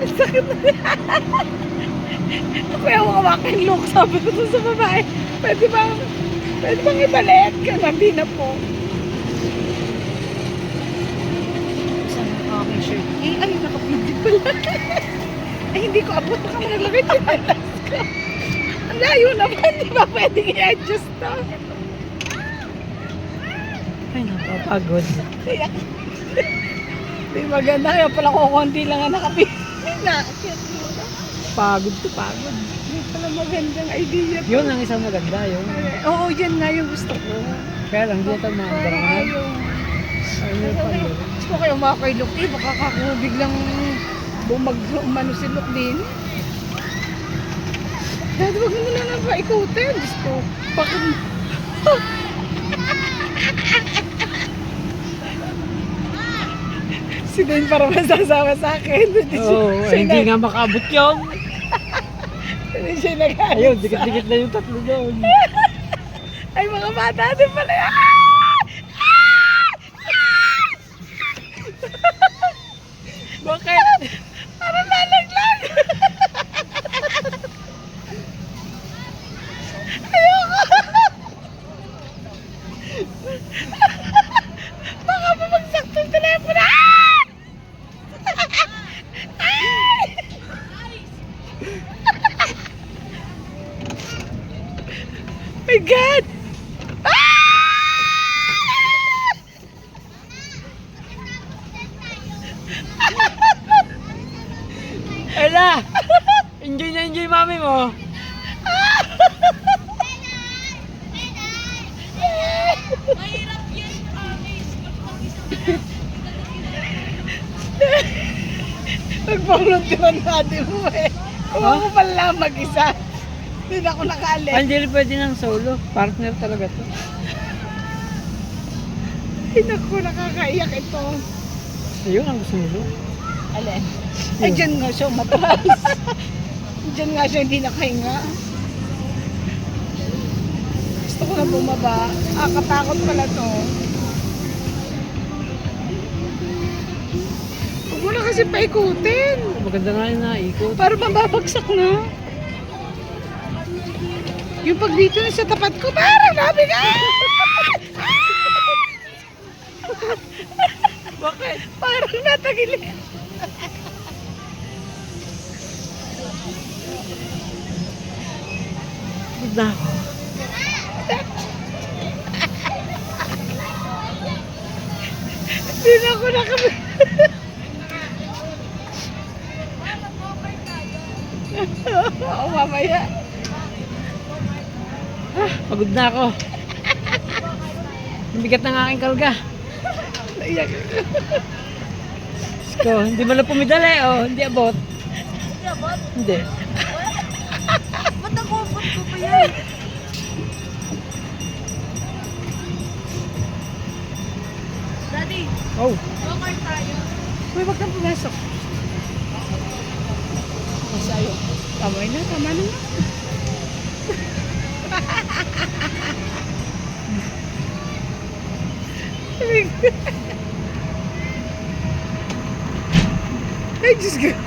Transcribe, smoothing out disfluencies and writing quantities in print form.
Ang sakit na. Ako yung hawakan look. Sabi ko dun sa babae, pwede bang ibalik? Kanabi na po. Saan ang aking shirt? Ay, nakapindig pala. Ay, hindi ko abot. Baka malalagay tinalas ko. Ang layo naman. Di ba pwedeng i-adjust to? Ay, napapagod. Di maganda. Kaya pala ko konti lang ang nakapindig. Pagod to pagod. Hindi pala magandang idea. Yun ang isang maganda, yun. Oo, yan nga yung gusto ko. Kaya lang, dito mga barangan. Ayun pa yun. Gusto kayo mga kay Luke, baka kako biglang umano si Luke din. Dahil wag mo na lang paikutin. Diyos ko, bakit? Si Dane para masasama sa akin. Oo, hindi nga makabot yun. Hindi siya nag-ayos. Ayun, dikit-dikit na yung tatlo doon. Ay, mga bata din pala. Bakit? Parang lalaglag. Ayoko. Baka bumagsak tong telepono. My God! Ella! Enjoy na enjoy mami mo. Mahirap yan, promise. Nagpanguluntiran natin mo eh. Kung ako pala mag-isa, hindi na ako nakaalis. Hindi rin pwede ng solo. Partner talaga to. Ay naku, nakakaiyak ito. Ayun ang gusto mo. Alin? Ay, dyan nga siya matras. Dyan nga siya hindi nakahinga. Gusto ko na bumaba. Katakot pala to. Huwag mo na kasi paikutin. Maganda nga yung naikot. Para mababagsak na. Yung pag dito na sa tapat ko, parang nabigat! Bakit? Parang natagilid. Maganda ako. Hindi na ako nakabit. Oo, mamaya. Pagod na ako. Ang bigat ng aking kalga. Naiyak. Diyos ko, hindi mo na pumidali, oh. Hindi abot. Hindi abot. Hindi. Ba't ang kubot ko pa yan? Daddy, Oh. go-kart tayo. Uy, wag kang pumasok. Masayo. Tama na, tama na. Ay, Diyos ko.